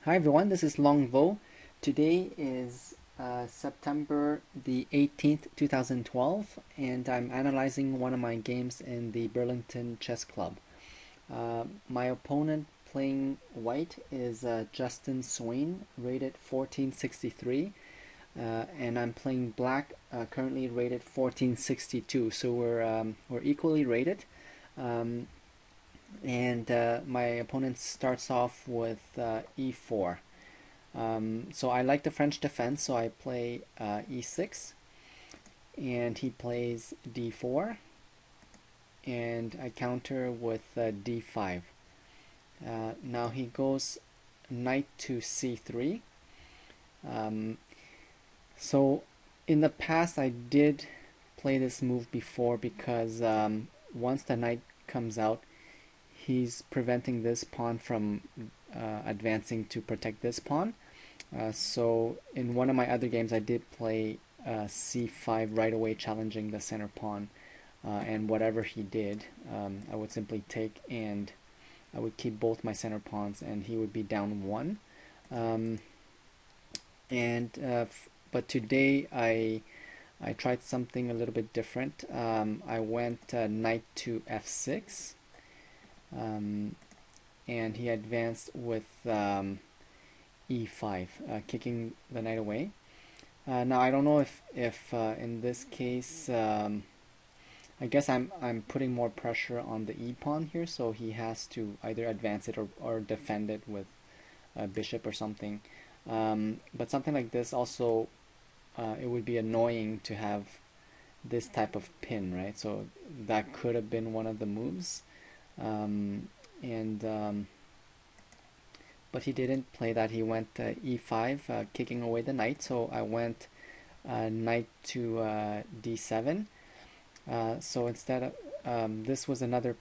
Hi everyone, this is Long Vo. Today is September the 18th, 2012, and I'm analyzing one of my games in the Burlington Chess Club. My opponent playing white is Justin Swain, rated 1463, and I'm playing black, currently rated 1462. So we're equally rated. Um, and my opponent starts off with e4. So I like the French defense, so I play e6, and he plays d4, and I counter with d5. Now he goes knight to c3. Um, so in the past I did play this move before because once the knight comes out, he's preventing this pawn from advancing to protect this pawn. So in one of my other games, I did play c5 right away, challenging the center pawn, and whatever he did, I would simply take, and I would keep both my center pawns, and he would be down one. Um, but today I tried something a little bit different. I went knight to f6, and he advanced with e5, kicking the knight away. Now I don't know if in this case, I guess I'm putting more pressure on the e pawn here, so he has to either advance it or defend it with a bishop or something. But something like this also, it would be annoying to have this type of pin, right? So that could have been one of the moves, and but he didn't play that. He went e5, kicking away the knight. So I went knight to d7. So instead of this was another,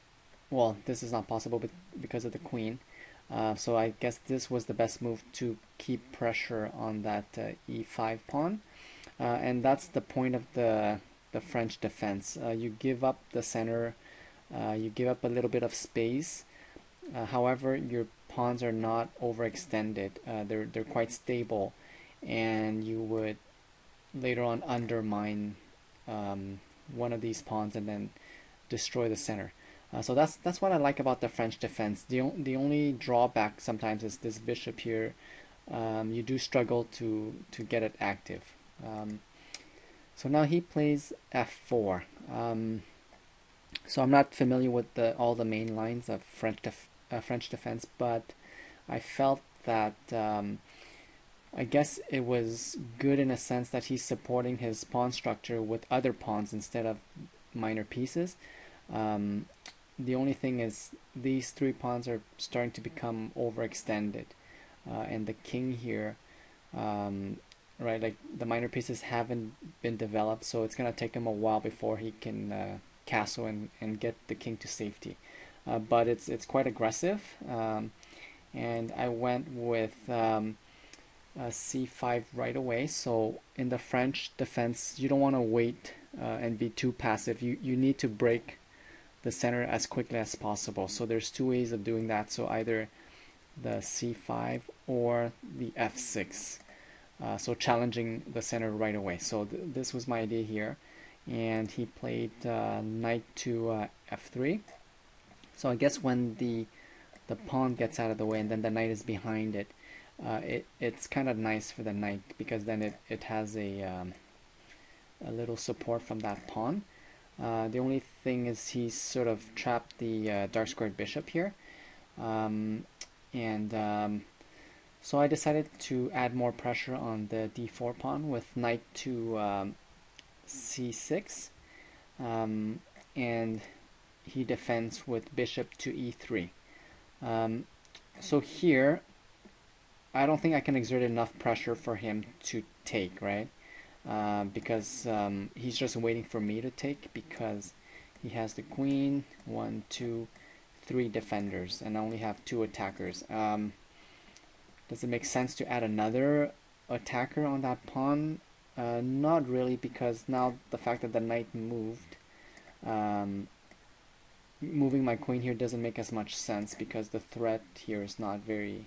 well, this is not possible but because of the queen. So I guess this was the best move to keep pressure on that e5 pawn. And that's the point of the French defense. You give up the center, you give up a little bit of space. However, your pawns are not overextended. They're quite stable, and you would later on undermine one of these pawns and then destroy the center. So that's what I like about the French defense. The only drawback sometimes is this bishop here. You do struggle to get it active. So now he plays f4. So I'm not familiar with all the main lines of French defense, but I felt that I guess it was good in a sense that he's supporting his pawn structure with other pawns instead of minor pieces. The only thing is these three pawns are starting to become overextended, and the king here, right, like the minor pieces haven't been developed, so it's gonna take him a while before he can castle and get the king to safety. But it's quite aggressive, and I went with c5 right away. So in the French defense, you don't want to wait and be too passive. You need to break the center as quickly as possible. So there's two ways of doing that. So either the c5 or the f6. So challenging the center right away. So this was my idea here, and he played knight to f3. So I guess when the pawn gets out of the way and then the knight is behind it, it's kind of nice for the knight because then it has a little support from that pawn. The only thing is he's sort of trapped the dark squared bishop here, and so I decided to add more pressure on the d4 pawn with knight to c6, and he defends with bishop to e3. So here, I don't think I can exert enough pressure for him to take, right? Because he's just waiting for me to take because he has the queen, 1, 2, 3 defenders, and I only have 2 attackers. Does it make sense to add another attacker on that pawn? Not really, because now the fact that the knight moved, moving my queen here doesn't make as much sense because the threat here is not very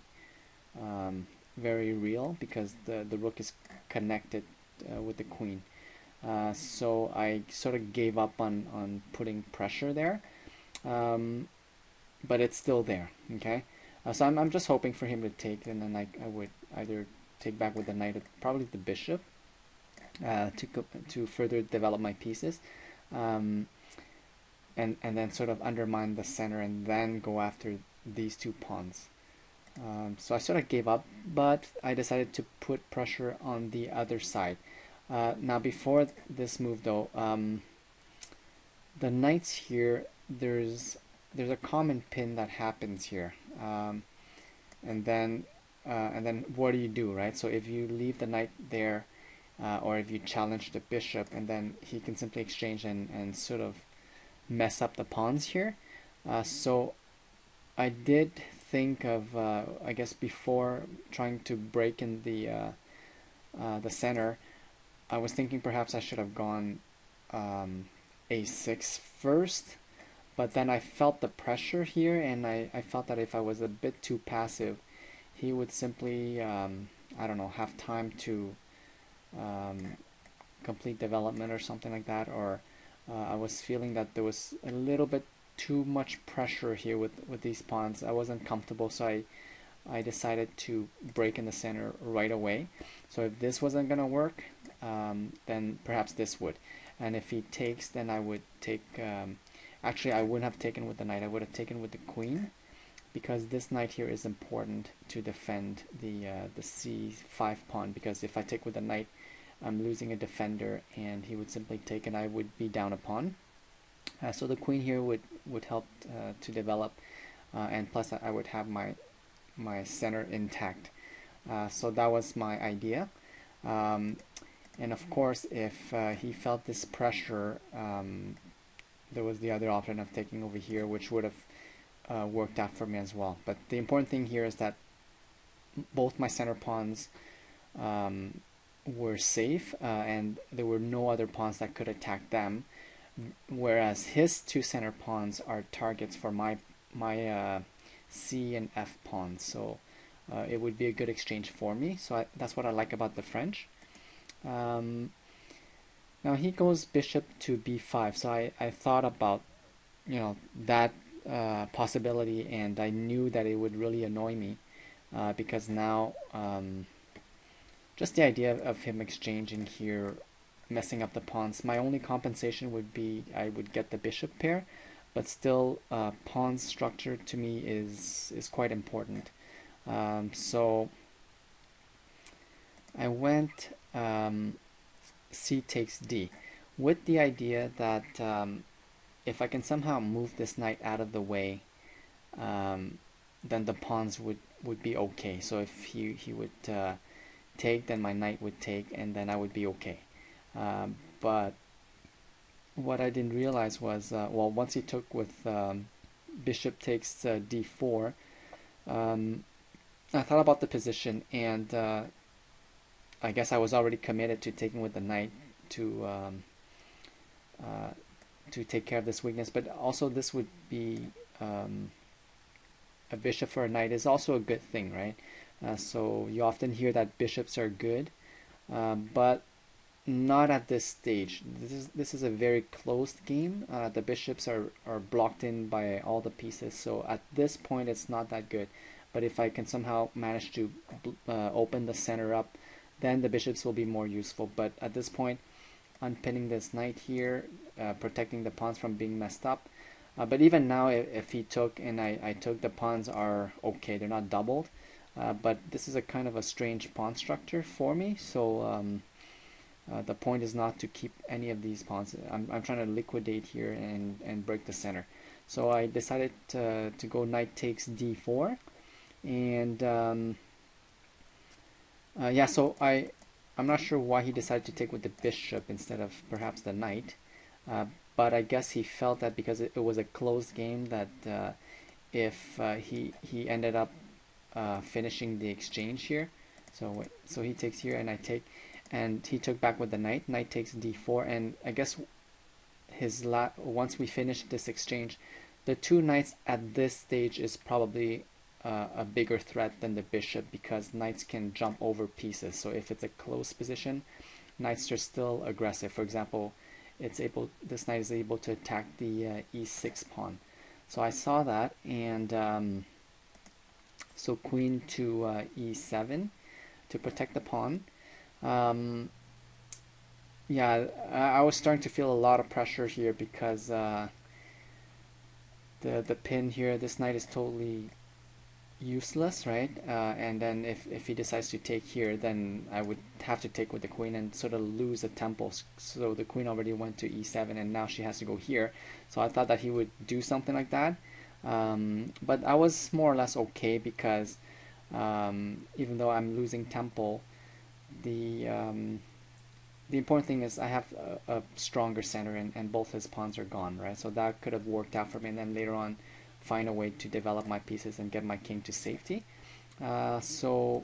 very real because the rook is connected with the queen. So I sort of gave up on putting pressure there, but it's still there. Okay, so I'm just hoping for him to take, and then I would either take back with the knight or probably the bishop to further develop my pieces, and then sort of undermine the center and then go after these two pawns. So I sort of gave up, but I decided to put pressure on the other side. Now before this move though, the knights here, there's a common pin that happens here, and then what do you do, right? So if you leave the knight there, or if you challenge the bishop, and then he can simply exchange and sort of mess up the pawns here. So I did think of, I guess before trying to break in the center, I was thinking perhaps I should have gone a6 first, but then I felt the pressure here, and I felt that if I was a bit too passive, he would simply, I don't know, have time to complete development or something like that, or I was feeling that there was a little bit too much pressure here with these pawns. I wasn't comfortable, so I decided to break in the center right away. So if this wasn't gonna work, then perhaps this would. And if he takes, then I would take, actually I wouldn't have taken with the knight, I would have taken with the queen, because this knight here is important to defend the c5 pawn, because if I take with the knight, I'm losing a defender, and he would simply take, and I would be down a pawn. So the queen here would help to develop, and plus I would have my center intact. So that was my idea. And of course, if he felt this pressure, there was the other option of taking over here, which would have worked out for me as well. But the important thing here is that both my center pawns were safe, and there were no other pawns that could attack them, whereas his two center pawns are targets for my C and F pawns. So it would be a good exchange for me. So that's what I like about the French. Now he goes bishop to b5, so I thought about, you know, that possibility, and I knew that it would really annoy me, because now just the idea of him exchanging here, messing up the pawns. My only compensation would be I would get the bishop pair, but still pawn structure to me is quite important. So I went c takes d, with the idea that if I can somehow move this knight out of the way, then the pawns would be okay. So if he would take, then my knight would take, and then I would be okay. But what I didn't realize was, well, once he took with bishop takes d4, I thought about the position, and I guess I was already committed to taking with the knight to take care of this weakness. But also this would be a bishop for a knight is also a good thing, right? So you often hear that bishops are good, but not at this stage. This is a very closed game. The bishops are blocked in by all the pieces, so at this point it's not that good. But if I can somehow manage to open the center up, then the bishops will be more useful. But at this point, unpinning this knight here, protecting the pawns from being messed up. But even now, if he took and I took, the pawns are okay. They're not doubled. But this is a kind of a strange pawn structure for me. So the point is not to keep any of these pawns. I'm trying to liquidate here and break the center. So I decided to go knight takes d4. And yeah, so I'm not sure why he decided to take with the bishop instead of perhaps the knight, but I guess he felt that because it was a closed game, that if he ended up finishing the exchange here, so he takes here and I take, and he took back with the knight. Knight takes d4, and I guess once we finish this exchange, the two knights at this stage is probably a bigger threat than the bishop because knights can jump over pieces. So if it's a close position, knights are still aggressive. For example, this knight is able to attack the e6 pawn. So I saw that, and so queen to e7 to protect the pawn. Yeah, I was starting to feel a lot of pressure here because the pin here, this knight is totally useless, right? And then if he decides to take here, then I would have to take with the queen and sort of lose a tempo. So the queen already went to e7, and now she has to go here. So I thought that he would do something like that. But I was more or less okay because even though I'm losing tempo, the important thing is I have a stronger center, and both his pawns are gone, right? So that could have worked out for me, and then later on find a way to develop my pieces and get my king to safety. So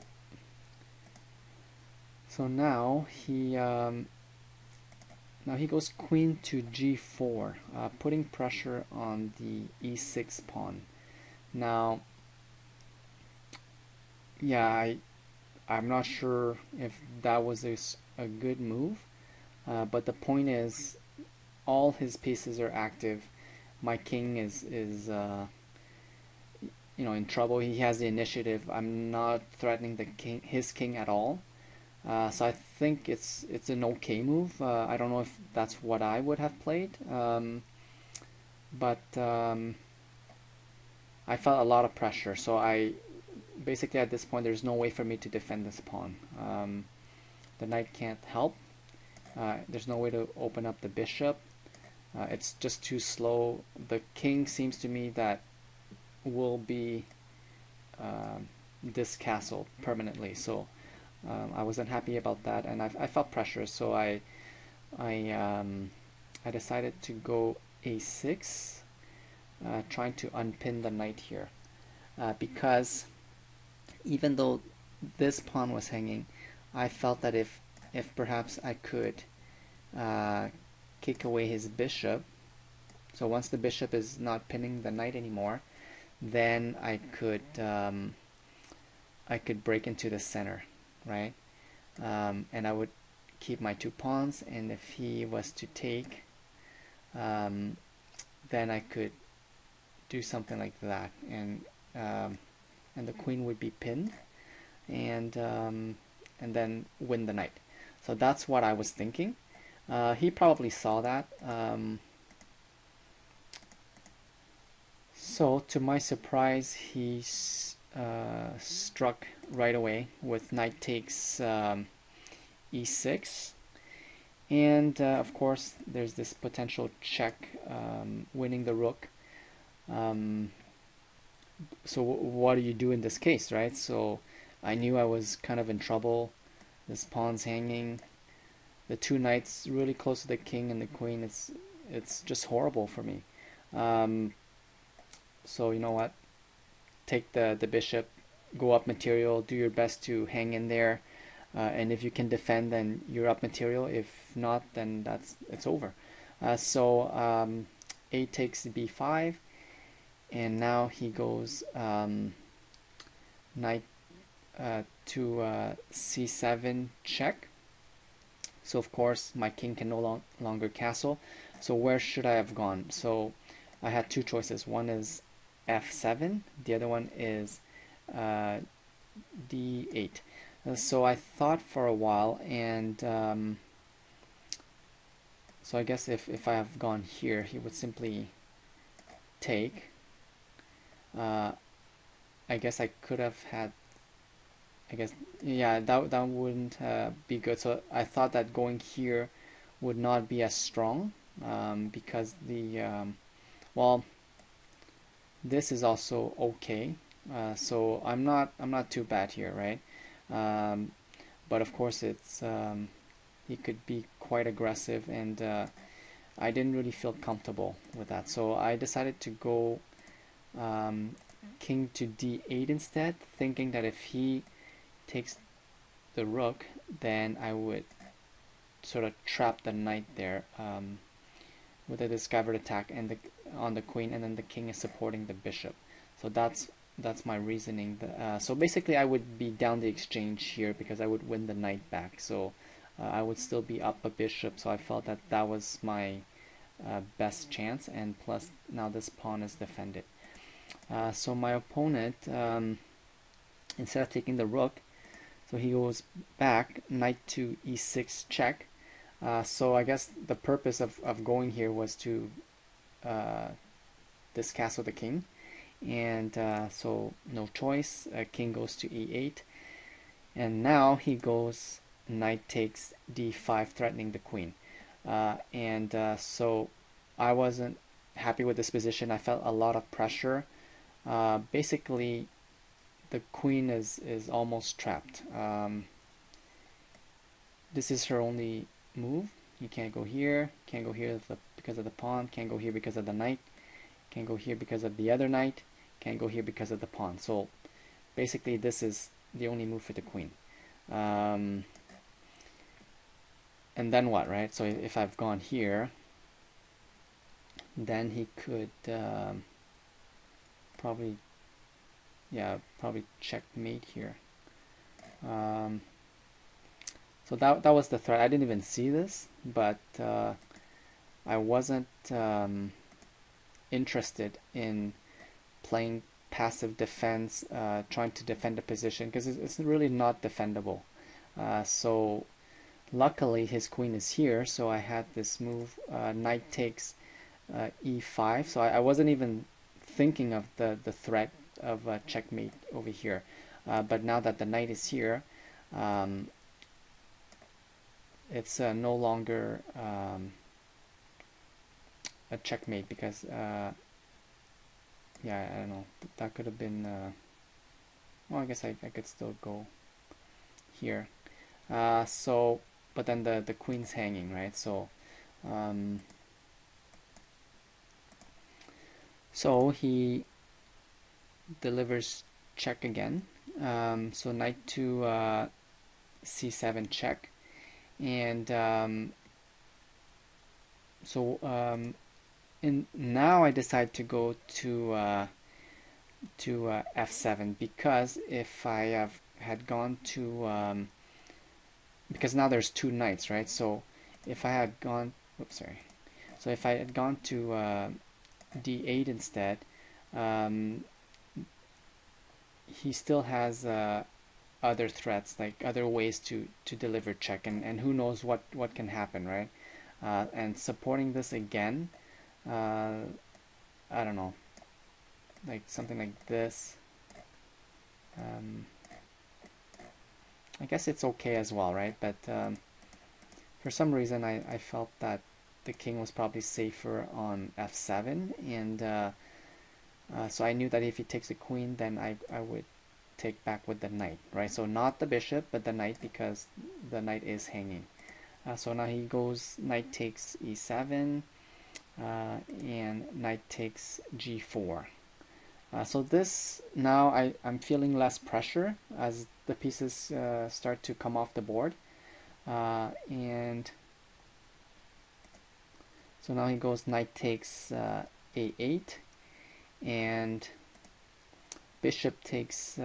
now he goes queen to g4, putting pressure on the e6 pawn. Now, yeah, I'm not sure if that was a good move, but the point is, all his pieces are active. My king is in trouble. He has the initiative. I'm not threatening his king at all. So I think it's an okay move. I don't know if that's what I would have played, but I felt a lot of pressure. So basically at this point, there's no way for me to defend this pawn. The knight can't help. There's no way to open up the bishop. It's just too slow. The king seems to me that will be discastled permanently. So I wasn't happy about that, and I felt pressure. So I decided to go a6, trying to unpin the knight here, because even though this pawn was hanging, I felt that if perhaps I could kick away his bishop, so once the bishop is not pinning the knight anymore, then I could break into the center, right? And I would keep my two pawns, and if he was to take, then I could do something like that, and the queen would be pinned, and then win the knight. So that's what I was thinking. He probably saw that. So to my surprise, he struck right away with knight takes e6, and of course there's this potential check, winning the rook. So what do you do in this case, right? So I knew I was kind of in trouble. This pawn's hanging, the two knights really close to the king and the queen. It's just horrible for me. So you know what? Take the bishop, go up material, do your best to hang in there, and if you can defend, then you're up material. If not, then it's over. So a takes b5, and now he goes knight to c7 check. So of course my king can no longer castle. So where should I have gone? So I had two choices. One is f7, the other one is d8. So I thought for a while, and so I guess if I have gone here, he would simply take. I guess I could have had, I guess, yeah, that wouldn't be good. So I thought that going here would not be as strong, because well, this is also okay. So I'm not too bad here, right? But of course it's he could be quite aggressive, and I didn't really feel comfortable with that. So I decided to go king to d8 instead, thinking that if he takes the rook, then I would sort of trap the knight there with a discovered attack and on the queen, and then the king is supporting the bishop. So that's that's my reasoning. So basically, I would be down the exchange here because I would win the knight back. So I would still be up a bishop. So I felt that that was my best chance. And plus, now this pawn is defended. So my opponent, instead of taking the rook, so he goes back, knight to e6 check. So I guess the purpose of going here was to discastle the king. And so no choice, king goes to e8. And now he goes knight takes d5, threatening the queen. So I wasn't happy with this position. I felt a lot of pressure. Basically, the queen is almost trapped. This is her only move. You can't go here, can't go here because of the pawn, can't go here because of the knight, can't go here because of the other knight, can't go here because of the pawn. So basically this is the only move for the queen. And then what, right? So if I've gone here, then he could probably checkmate here. So that was the threat. I didn't even see this, but I wasn't interested in playing passive defense, trying to defend a position, because it's really not defendable. So luckily his queen is here, so I had this move, knight takes e5. So I wasn't even thinking of the threat of checkmate over here. But now that the knight is here, it's no longer a checkmate, because yeah, I don't know, that could have been well, I guess I could still go here. So but then the queen's hanging, right? So so he delivers check again. So knight to c7 check. And now I decide to go to f7, because if I had gone to because now there's two knights, right? So if I had gone, oops, sorry. So if I had gone to d8 instead, he still has other threats, like other ways to deliver check, and who knows what can happen, right? And supporting this again, I don't know, like something like this, I guess it's okay as well, right? But for some reason I felt that the king was probably safer on f7, and so I knew that if he takes the queen, then I would take back with the knight, right? So not the bishop, but the knight, because the knight is hanging. So now he goes knight takes e7, and knight takes g4. So this, now I'm feeling less pressure as the pieces start to come off the board. And so now he goes knight takes a8, and bishop takes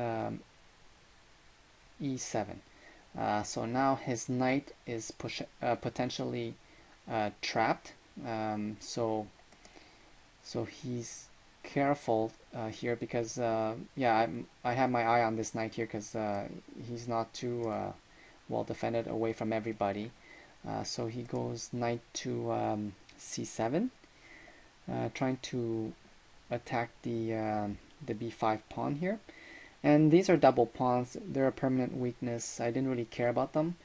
e7. So now his knight is potentially trapped. So he's careful here, because yeah, I have my eye on this knight here, because he's not too well defended away from everybody. So he goes knight to c7, trying to attack the b5 pawn here. And these are double pawns. They're a permanent weakness. I didn't really care about them.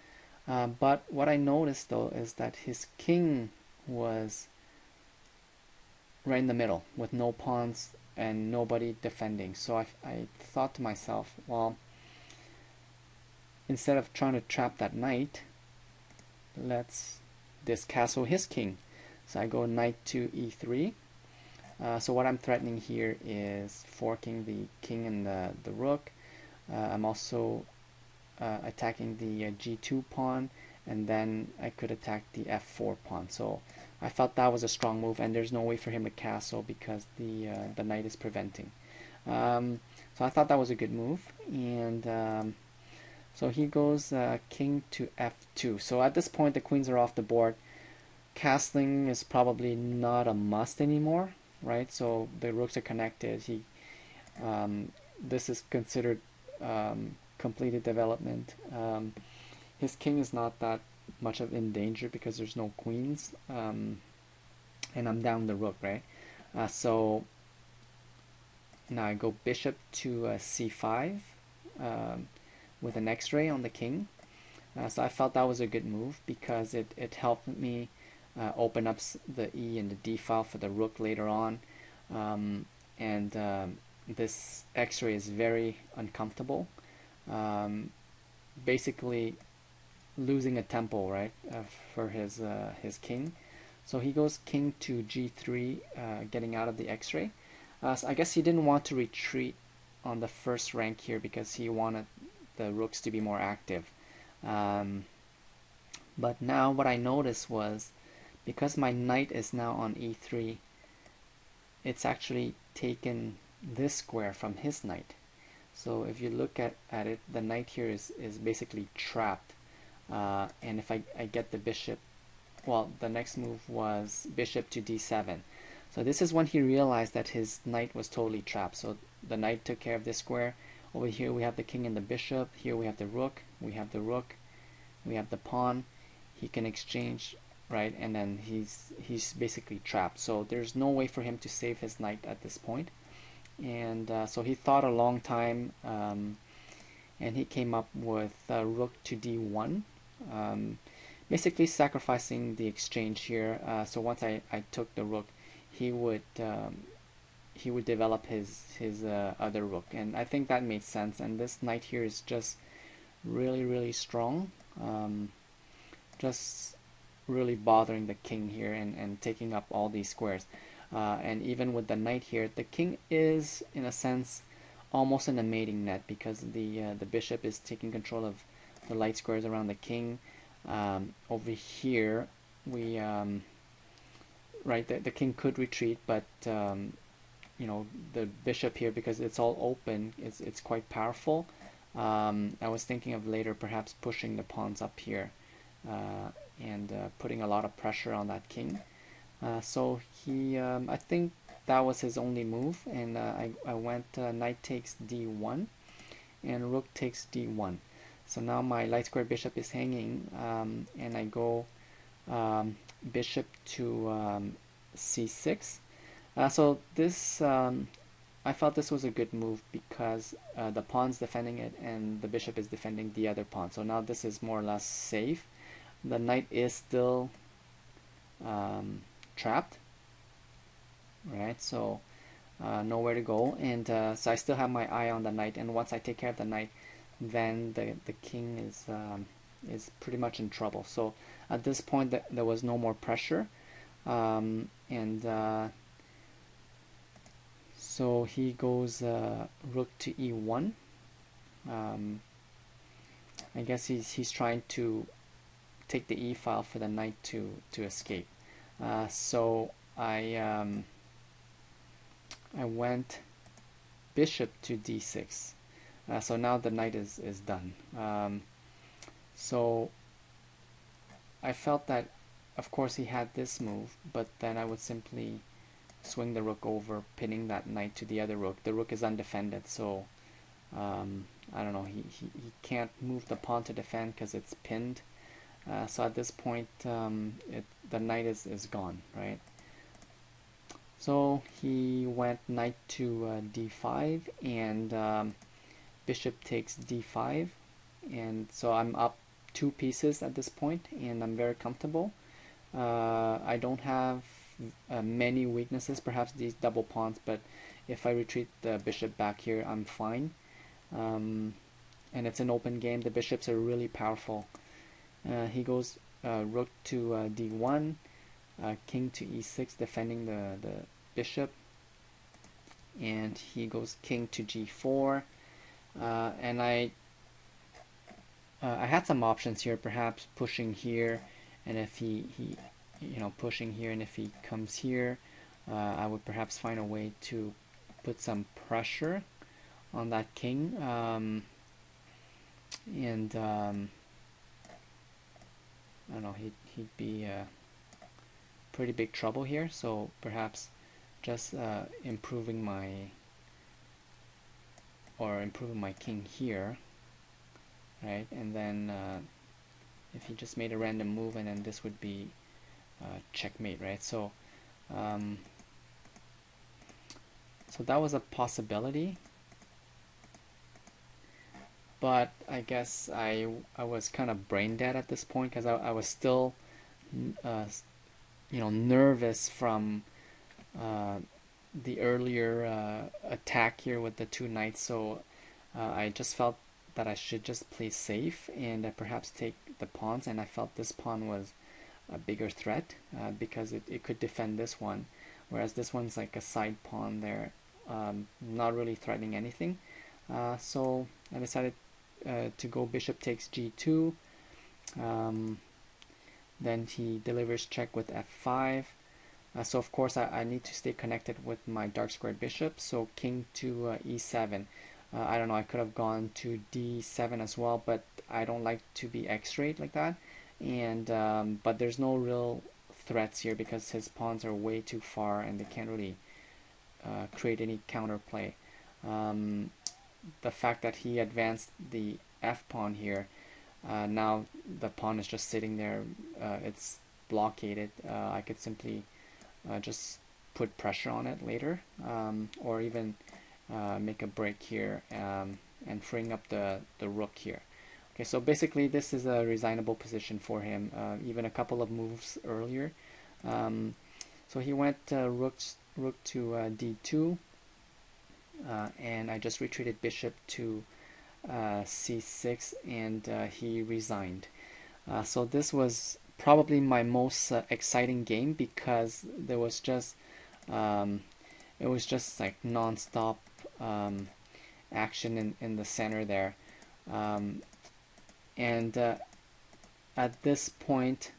But what I noticed though is that his king was right in the middle with no pawns and nobody defending. So I thought to myself, well, instead of trying to trap that knight, let's discastle his king. So I go knight to e3. So what I'm threatening here is forking the king and the rook. I'm also attacking the g2 pawn, and then I could attack the f4 pawn. So I felt that was a strong move, and there's no way for him to castle because the knight is preventing. So I thought that was a good move, and so he goes king to f2. So at this point, the queens are off the board. Castling is probably not a must anymore, right? So the rooks are connected. This is considered completed development. His king is not that much of in danger because there's no queens, and I'm down the rook, right? So now I go bishop to c5 with an x-ray on the king. So I felt that was a good move because it helped me open up the e and the d file for the rook later on, and this x-ray is very uncomfortable. Basically losing a tempo, right, for his king. So he goes king to g3, getting out of the x-ray. So I guess he didn't want to retreat on the first rank here because he wanted the rooks to be more active. But now what I noticed was, because my knight is now on e3, it's actually taken this square from his knight. So if you look at it, the knight here is basically trapped. And if I get the bishop, well, the next move was bishop to d7. So this is when he realized that his knight was totally trapped. So the knight took care of this square. Over here we have the king and the bishop. Here we have the rook. We have the rook. We have the pawn. He can exchange, right? And then he's basically trapped. So there's no way for him to save his knight at this point. And so he thought a long time, and he came up with rook to d1. Basically sacrificing the exchange here. So once I took the rook, he would develop his other rook, and I think that made sense. And this knight here is just really strong, just really bothering the king here and taking up all these squares. And even with the knight here, the king is in a sense almost in a mating net because the bishop is taking control of the light squares around the king. Over here we right, the king could retreat, but you know, the bishop here, because it's all open, it's quite powerful. I was thinking of later perhaps pushing the pawns up here and putting a lot of pressure on that king. So he, I think that was his only move, and I went knight takes d1 and rook takes d1. So now my light square bishop is hanging, and I go bishop to c6. So this, I felt this was a good move because the pawn's defending it and the bishop is defending the other pawn. So now this is more or less safe. The knight is still trapped, right? So nowhere to go, and so I still have my eye on the knight. And once I take care of the knight, then the king is pretty much in trouble. So at this point, there was no more pressure, and so he goes rook to e1. I guess he's trying to take the e file for the knight to escape. So I went bishop to d6. So now the knight is done. So I felt that, of course, he had this move, but then I would simply swing the rook over, pinning that knight to the other rook. The rook is undefended, so I don't know, he can't move the pawn to defend because it's pinned. So at this point, the knight is gone, right? So he went knight to d5, and bishop takes d5, and so I'm up 2 pieces at this point, and I'm very comfortable. I don't have many weaknesses, perhaps these double pawns, but if I retreat the bishop back here, I'm fine. And it's an open game. The bishops are really powerful. He goes rook to d1, king to e6, defending the bishop, and he goes king to g4. And I had some options here, perhaps pushing here, and if he pushing here, and if he comes here, I would perhaps find a way to put some pressure on that king, and I don't know, he'd be pretty big trouble here. So perhaps just improving my king here, right? And then if he just made a random move, and then this would be checkmate, right? So so that was a possibility, but I guess I was kind of brain dead at this point, because I was still nervous from the earlier attack here with the two knights. So I just felt that I should just play safe and perhaps take the pawns, and I felt this pawn was a bigger threat because it could defend this one, whereas this one's like a side pawn there, not really threatening anything. So I decided to go bishop takes g2. Then he delivers check with f5. So of course I need to stay connected with my dark squared bishop. So king to e7. I don't know, I could have gone to d7 as well, but I don't like to be x-rayed like that. And but there's no real threats here because his pawns are way too far and they can't really create any counterplay. The fact that he advanced the f pawn here, now the pawn is just sitting there, it's blockaded. I could simply just put pressure on it later, or even make a break here and freeing up the rook here. Okay, so basically this is a resignable position for him, even a couple of moves earlier. So he went rook to d2, and I just retreated bishop to c6, and he resigned. So this was probably my most exciting game, because there was just it was just like non-stop action in the center there, and at this point,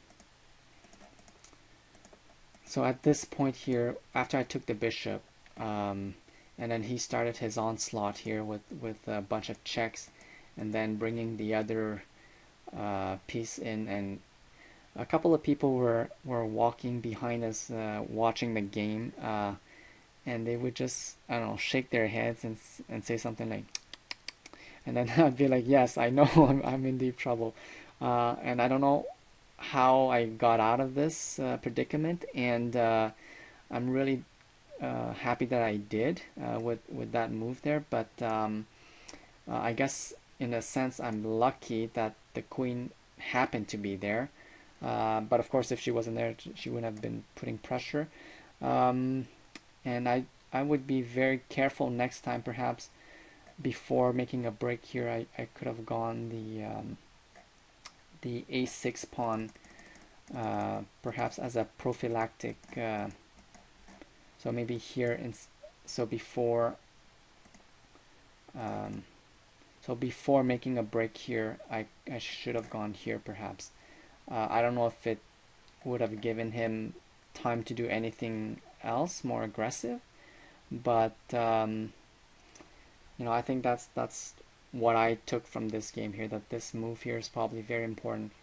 here, after I took the bishop, and then he started his onslaught here with a bunch of checks, and then bringing the other piece in, and a couple of people were walking behind us, watching the game, and they would just, I don't know, shake their heads and say something like, and then I'd be like, yes, I know, I'm in deep trouble, and I don't know how I got out of this predicament, and I'm really happy that I did with that move there. But I guess in a sense I'm lucky that the queen happened to be there, but of course if she wasn't there, she wouldn't have been putting pressure, and I would be very careful next time. Perhaps before making a break here, I could have gone the a6 pawn, perhaps as a prophylactic, so maybe here, so before making a break here, I should have gone here perhaps. I don't know if it would have given him time to do anything else more aggressive, but I think that's what I took from this game here, that this move here is probably very important,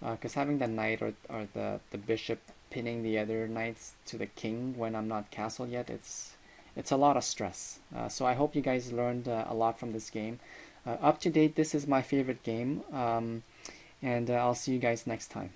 because having the knight or the bishop pinning the other knights to the king when I'm not castled yet, it's a lot of stress. So I hope you guys learned a lot from this game. Up to date, this is my favorite game, and I'll see you guys next time.